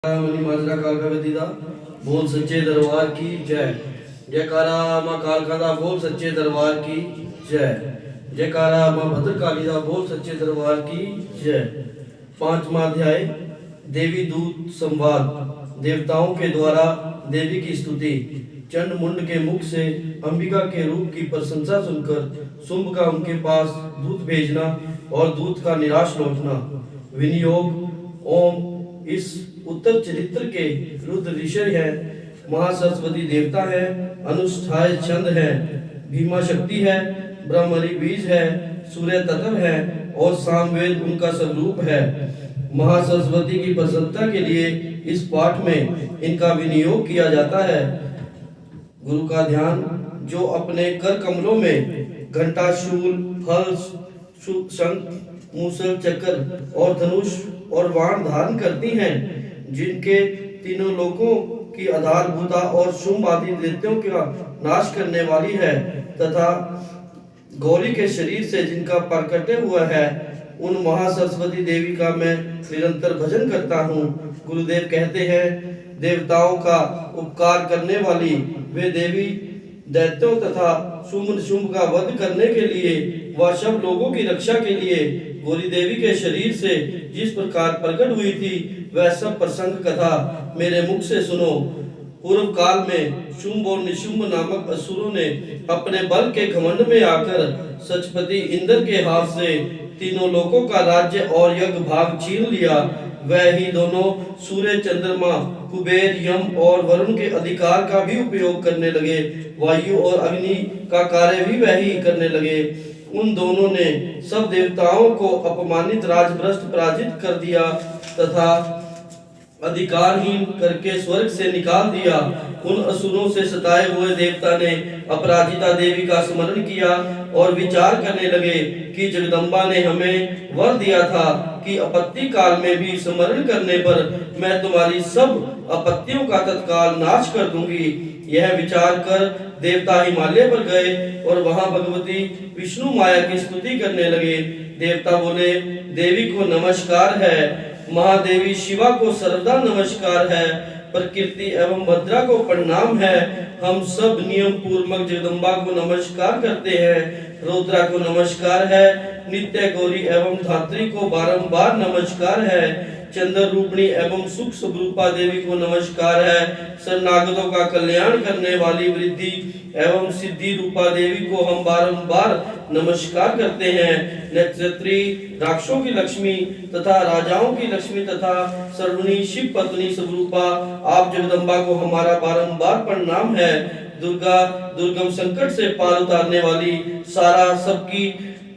माजरा काल का गदीदा बोल सच्चे दरबार की जय। जयकारा माँ कालका दा बोल सच्चे दरबार की जय। जयकारा माँ भद्रकाली दा बोल सच्चे दरबार की जय। पांचवा अध्याय देवी दूत संवाद। देवताओं के द्वारा देवी की स्तुति। चंड मुंड के मुख से अंबिका के रूप की प्रशंसा सुनकर शुंभ का उनके पास दूत भेजना और दूत का निराश लौटना। विनियोग। ओम इस उत्तर चरित्र के रुद्र ऋषि है, महासरस्वती देवता है, अनुष्ठाय छंद है, भीमा शक्ति है, ब्रह्मणि बीज है, सूर्य तत्व है और सामवेद उनका स्वरूप है। महासरस्वती की प्रसन्नता के लिए इस पाठ में इनका विनियोग किया जाता है। गुरु का ध्यान। जो अपने कर कमलों में घंटा, शूल, फल, शंख, मूसल, चक्र और धनुष और बाण धारण करती हैं, जिनके तीनों लोकों की आधारभूता और शुंभ आदि दैत्यों का नाश करने वाली है, तथा गौरी के शरीर से जिनका प्रकट हुआ है, उन महासरस्वती देवी का मैं निरंतर भजन करता हूँ। गुरुदेव कहते हैं, देवताओं का उपकार करने वाली वे देवी दैत्यों तथा शुंभ का वध करने के लिए व सब लोगों की रक्षा के लिए गौरी देवी के शरीर से जिस प्रकार प्रकट हुई थी, वह सब प्रसंग कथा मेरे मुख से सुनो। पूर्व काल में शुंभ और निशुंभ नामक असुरों ने अपने बल के घमंड में आकर सचपति इंद्र के हाथ से तीनों लोकों का राज्य और यज्ञ भाग छीन लिया। वह ही दोनों सूर्य, चंद्रमा, कुबेर, यम और वरुण के अधिकार का भी उपयोग करने लगे। वायु और अग्नि का कार्य भी वह ही करने लगे। उन दोनों ने सब देवताओं को अपमानित, राजभ्रष्ट, पराजित कर दिया तथा अधिकारहीन करके स्वर्ग से निकाल दिया। उन असुरों से सताए हुए देवता ने अपराजिता देवी का स्मरण किया और विचार करने लगे कि जगदम्बा ने हमें वर दिया था कि आपत्ति काल में भी स्मरण करने पर मैं तुम्हारी सब आपत्तियों का तत्काल नाश कर दूंगी। यह विचार कर देवता हिमालय पर गए और वहां भगवती विष्णु माया की स्तुति करने लगे। देवता बोले, देवी को नमस्कार है, महादेवी शिवा को सर्वदा नमस्कार है, प्रकृति एवं भद्रा को प्रणाम है। हम सब नियम पूर्वक जगदम्बा को नमस्कार करते हैं। रुद्रा को नमस्कार है, नित्य गौरी एवं धात्री को बारंबार नमस्कार है। चंद्र रूपणी एवं सुख स्वरूपा देवी को नमस्कार है। शरणागतों का कल्याण करने वाली वृद्धि एवं सिद्धि रूपा देवी को हम बारंबार नमस्कार करते हैं। नक्षत्री, राक्षसों की लक्ष्मी तथा राजाओं की लक्ष्मी तथा सर्वणी शिव पत्नी स्वरूपा आप जगदम्बा को हमारा बारंबार प्रणाम है। दुर्गा, दुर्गम संकट से पार उतारने वाली, सारा सबकी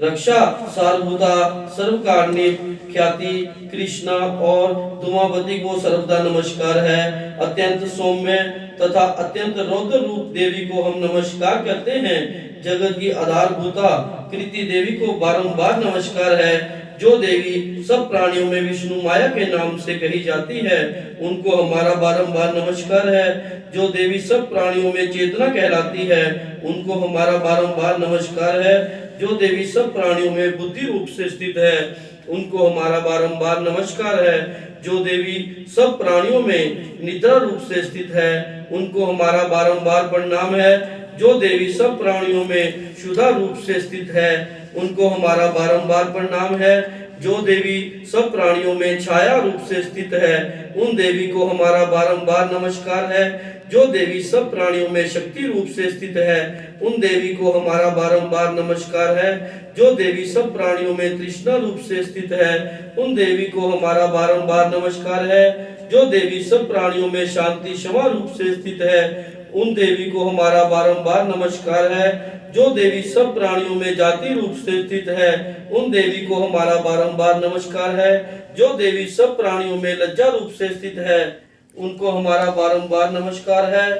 रक्षा, सारभूता, सर्वकारणी, ख्याति, कृष्णा और धूमावती को सर्वदा नमस्कार है। अत्यंत सौम्य तथा अत्यंत रौद्र रूप देवी को हम नमस्कार करते हैं। जगत की आधारभूता कृति देवी को बारंबार नमस्कार है। जो देवी सब प्राणियों में विष्णु माया के नाम से कही जाती है, उनको हमारा बारंबार नमस्कार है। जो देवी सब प्राणियों में चेतना कहलाती है, उनको हमारा बारंबार नमस्कार है। जो देवी सब प्राणियों में बुद्धि रूप से स्थित है, उनको हमारा बारंबार नमस्कार है। जो देवी सब प्राणियों में निद्रा रूप से स्थित है, उनको हमारा बारंबार प्रणाम है। जो देवी सब प्राणियों में क्षुधा रूप से स्थित है, उनको हमारा बारंबार प्रणाम है। जो देवी सब प्राणियों में छाया रूप से स्थित है, उन देवी को हमारा बारंबार नमस्कार है। जो देवी सब प्राणियों में शक्ति रूप से स्थित है, उन देवी को हमारा बारंबार नमस्कार है। जो देवी सब प्राणियों में तृष्णा रूप से स्थित है, उन देवी को हमारा बारंबार नमस्कार है। जो देवी सब प्राणियों में शांति, क्षमा रूप से स्थित है, उन देवी को हमारा बारंबार नमस्कार है। जो देवी सब प्राणियों में जाति रूप से स्थित है, उन देवी को हमारा बारंबार नमस्कार है। जो देवी सब प्राणियों में लज्जा रूप से स्थित है, उनको हमारा बारंबार नमस्कार है।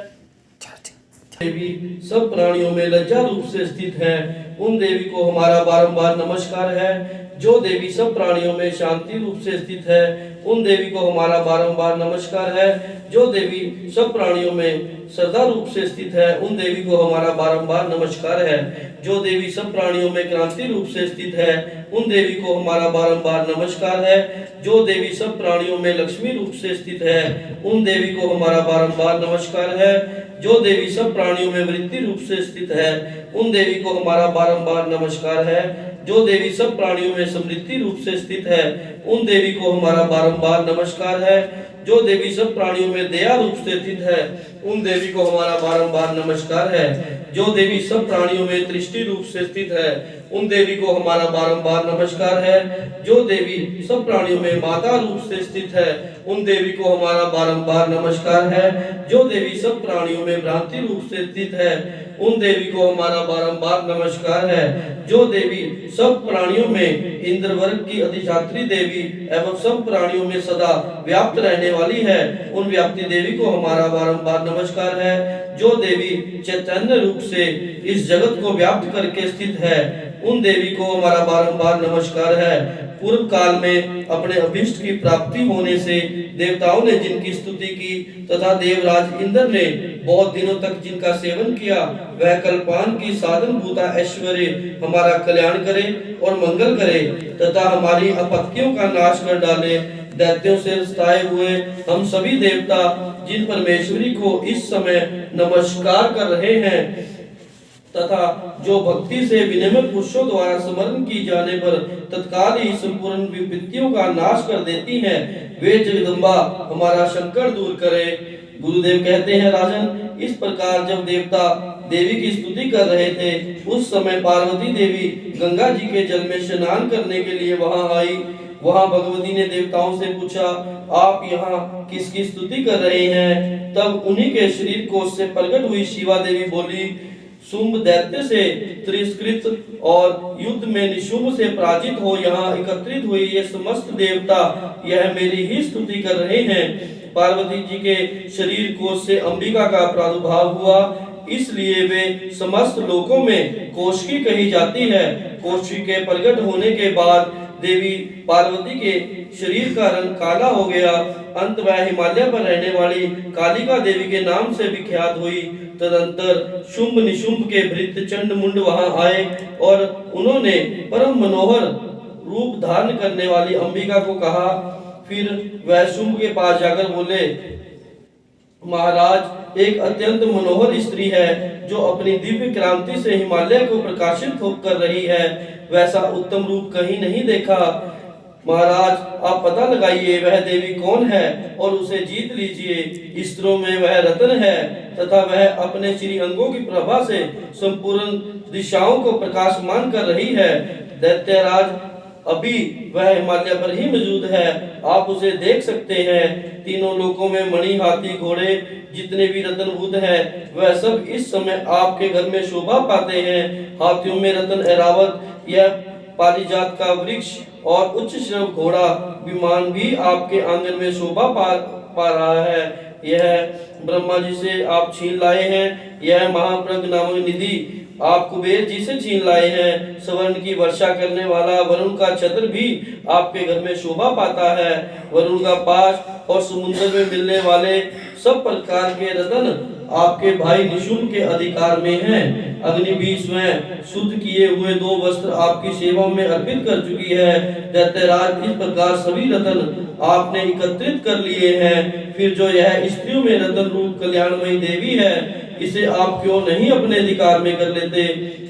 देवी सब प्राणियों में लज्जा रूप से स्थित है, उन देवी को हमारा बारंबार नमस्कार है। जो देवी सब प्राणियों में शांति रूप से स्थित है, उन देवी को हमारा बारंबार नमस्कार है। जो देवी सब प्राणियों में श्रद्धा रूप से स्थित है, उन देवी को हमारा बारंबार नमस्कार है। जो देवी सब प्राणियों में क्रांति रूप से स्थित है, उन देवी को हमारा बारंबार नमस्कार है। जो देवी सब प्राणियों में लक्ष्मी रूप से स्थित है, उन देवी को हमारा बारंबार नमस्कार है। जो देवी सब प्राणियों में वृत्ति रूप से स्थित है, उन देवी को हमारा बारंबार नमस्कार है। जो देवी सब प्राणियों में समृद्धि रूप से स्थित है, उन देवी को हमारा बारंबार नमस्कार है। जो देवी सब प्राणियों में दया रूप से स्थित है, उन देवी को हमारा बारंबार नमस्कार है। जो देवी सब प्राणियों में दृष्टि रूप से स्थित है, उन देवी को हमारा बारंबार नमस्कार है। जो देवी सब प्राणियों में माता रूप से स्थित है, उन देवी को हमारा बारंबार नमस्कार है। जो देवी सब प्राणियों में भ्रांति रूप से स्थित है, उन देवी को हमारा बारंबार नमस्कार है। जो देवी सब प्राणियों में इंद्र वर्ग की अधिष्ठात्री देवी एवं सब प्राणियों में सदा व्याप्त रहने वाली है, उन व्याप्ति देवी को हमारा बारंबार नमस्कार है। जो देवी चैतन्य रूप से इस जगत को व्याप्त करके स्थित है, उन देवी को हमारा बारंबार नमस्कार है। पूर्व काल में अपने अभीष्ट की प्राप्ति होने से देवताओं ने जिनकी स्तुति की तथा देवराज इंद्र ने बहुत दिनों तक जिनका सेवन किया, वह कल्पान की साधन भूता ऐश्वर्य हमारा कल्याण करे और मंगल करे तथा हमारी आपत्तियों का नाश कर डाले। दैत्यों से सताए हुए हम सभी देवता जिन परमेश्वरी को इस समय नमस्कार कर रहे हैं तथा जो भक्ति से विनम्र पुरुषों द्वारा स्मरण की जाने पर तत्काल ही संपूर्ण विपत्तियों का नाश कर देती हैं, वे जगदम्बा हमारा संकट दूर करे। गुरुदेव कहते हैं, राजन, इस प्रकार जब देवता देवी की स्तुति कर रहे थे, उस समय पार्वती देवी गंगा जी के जल में स्नान करने के लिए वहां आई। वहां भगवती ने देवताओं से पूछा, आप यहाँ किसकी स्तुति कर रहे हैं? तब उन्हीं के शरीर कोश से प्रकट हुई शिवा देवी बोली, शुंभ दैत्य से तिरस्कृत और युद्ध में निशुंभ से पराजित हो यहाँ एकत्रित हुए ये समस्त देवता यह मेरी ही स्तुति कर रहे हैं। पार्वती जी के शरीर कोश से अंबिका का प्रादुर्भाव हुआ, इसलिए वे समस्त लोकों में कोशकी कही जाती है। कोशकी के प्रकट होने के बाद देवी पार्वती के शरीर का रंग काला हो गया। अंत वह हिमालय पर रहने वाली कालिका देवी के नाम से विख्यात हुई। तदंतर शुंभ निशुंभ के भृत्य चंड मुंड वहां आए और उन्होंने परम मनोहर रूप धारण करने वाली अंबिका को कहा। फिर वह शुंभ के पास जाकर बोले, महाराज, एक अत्यंत मनोहर स्त्री है जो अपनी दिव्य क्रांति से हिमालय को प्रकाशित कर रही है, वैसा उत्तम रूप कहीं नहीं देखा। महाराज, आप पता लगाइए वह देवी कौन है और उसे जीत लीजिए। स्त्रों में वह रत्न है तथा वह अपने श्री अंगों की प्रभा से संपूर्ण दिशाओं को प्रकाशमान कर रही है। दैत्यराज, अभी वह हिमालय पर ही मौजूद है, आप उसे देख सकते हैं। तीनों लोकों में मणि, हाथी, घोड़े जितने भी रत्नभूत है वह सब इस समय आपके घर में शोभा पाते हैं। हाथियों में रत्न ऐरावत, यह पारिजात का वृक्ष और उच्च श्रव घोड़ा विमान भी आपके आंगन में शोभा पा रहा है। यह ब्रह्मा जी से आप छीन लाए हैं, यह महाप्रज्ञ नामक निधि आप कुबेर जी से छीन लाए हैं। स्वर्ण की वर्षा करने वाला वरुण का छत्र भी आपके घर में शोभा पाता है। वरुण का पाश और समुद्र में मिलने वाले सब प्रकार के रत्न आपके भाई निशुंभ के अधिकार में हैं। अग्नि भी स्वयं शुद्ध किए हुए 2 वस्त्र आपकी सेवा में अर्पित कर चुकी है। दैत्यराज, इस प्रकार सभी रत्न आपने एकत्रित कर लिए हैं। फिर जो यह स्त्रियों में रत्न रूप कल्याणमयी देवी है, इसे आप क्यों नहीं अपने अधिकार में कर लेते?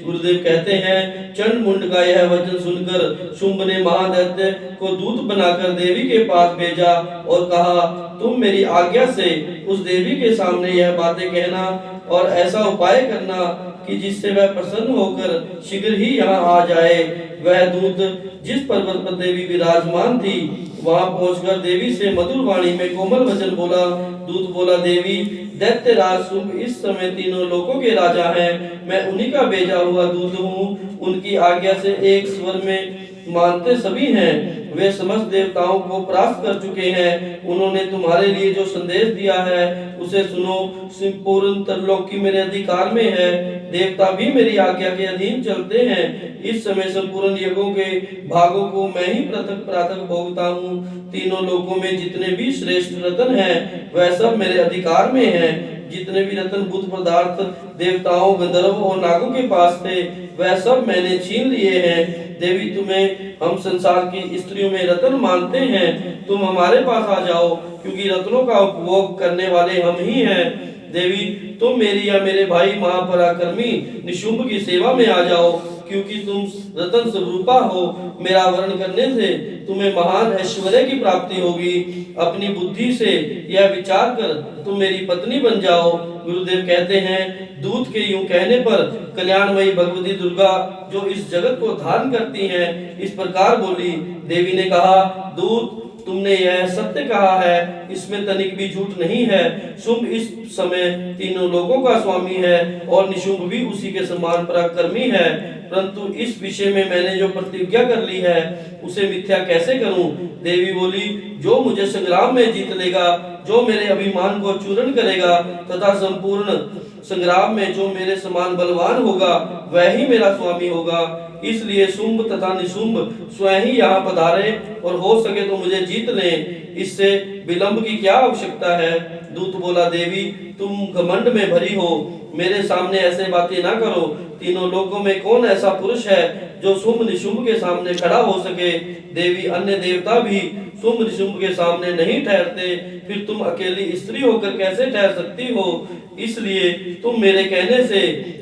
गुरुदेव कहते हैं, चंड मुंड का यह वचन सुनकर शुंभ ने महादैत्य को दूत बनाकर देवी के पास भेजा और कहा, तुम मेरी आज्ञा से उस देवी के सामने यह बातें कहना और ऐसा उपाय करना कि जिससे वह प्रसन्न होकर शीघ्र ही यहाँ आ जाए। वह दूत जिस पर्वत पर देवी विराजमान थी वहां पहुंचकर देवी से मधुर वाणी में कोमल वचन बोला। दूत बोला, देवी, दैत्यराज शुंभ इस समय तीनों लोकों के राजा हैं। मैं उन्हीं का भेजा हुआ दूत हूँ। उनकी आज्ञा से एक स्वर में मानते सभी हैं। वे समस्त देवताओं को परास्त कर चुके हैं। उन्होंने तुम्हारे लिए जो संदेश दिया है उसे सुनो। संपूर्ण तरलोकी मेरे अधिकार में है। देवता भी मेरी आज्ञा के अधीन चलते हैं। इस समय संपूर्ण यज्ञों के भागों को मैं ही पृथक पृथक भोगता हूँ। तीनों लोकों में जितने भी श्रेष्ठ रत्न हैं वह सब मेरे अधिकार में हैं। जितने भी रत्न बुद्ध पदार्थ देवताओं गंधर्व और नागों के पास थे वह सब मैंने छीन लिए हैं। देवी तुम्हें हम संसार की स्त्रियों में रत्न मानते हैं। तुम हमारे पास आ जाओ क्योंकि रत्नों का उपभोग करने वाले हम ही हैं। देवी तुम मेरी या मेरे भाई महापराक्रमी निशुंभ की सेवा में आ जाओ क्योंकि तुम रतन स्वरूपा हो। मेरा वर्ण करने से तुम्हें महान ऐश्वर्य की प्राप्ति होगी। अपनी बुद्धि से यह विचार कर तुम मेरी पत्नी बन जाओ। गुरुदेव कहते हैं दूत के यूं कहने पर कल्याणमयी भगवती दुर्गा जो इस जगत को धारण करती हैं इस प्रकार बोली। देवी ने कहा दूत तुमने यह सत्य कहा है, इसमें तनिक भी झूठ नहीं है। शुंभ इस समय तीनों लोगों का स्वामी है और निशुंभ भी उसी के समान पराक्रमी है। परंतु इस विषय में मैंने जो प्रतिज्ञा कर ली है उसे मिथ्या कैसे करूं? देवी बोली जो मुझे संग्राम में जीत लेगा, जो मेरे अभिमान को चूर्ण करेगा तथा संपूर्ण संग्राम में जो मेरे समान बलवान होगा वह ही मेरा स्वामी होगा। इसलिए शुंभ तथा निशुंभ स्वयं ही यहाँ पधारे और हो सके तो मुझे जीत लें। इससे विलंब की क्या आवश्यकता है? दूत बोला देवी तुम घमंड में भरी हो, मेरे सामने ऐसे बातें ना करो। तीनों लोकों में कौन ऐसा पुरुष है जो शुंभ निशुंभ के सामने खड़ा हो सके? देवी अन्य देवता भी शुंभ निशुंभ के सामने नहीं ठहरते, फिर तुम अकेली स्त्री होकर कैसे ठहर सकती हो? इसलिए तुम मेरे कहने से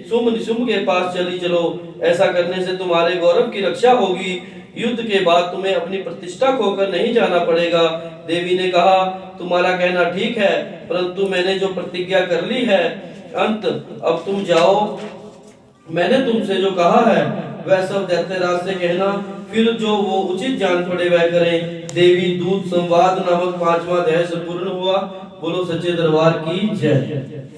शुंभ निशुंभ के पास चली चलो। ऐसा करने से तुम्हारे गौरव की रक्षा होगी। युद्ध के बाद तुम्हें अपनी प्रतिष्ठा खोकर नहीं जाना पड़ेगा। देवी ने कहा तुम्हारा कहना ठीक है, परंतु मैंने जो प्रतिज्ञा कर ली है अंत अब तुम जाओ। मैंने तुमसे जो कहा है वह सब दैत्यराज से कहना, फिर जो वो उचित जान पड़े वह करें। देवी दूत संवाद नामक 5वां अध्याय संपूर्ण हुआ। बोलो सच्चे दरबार की जय।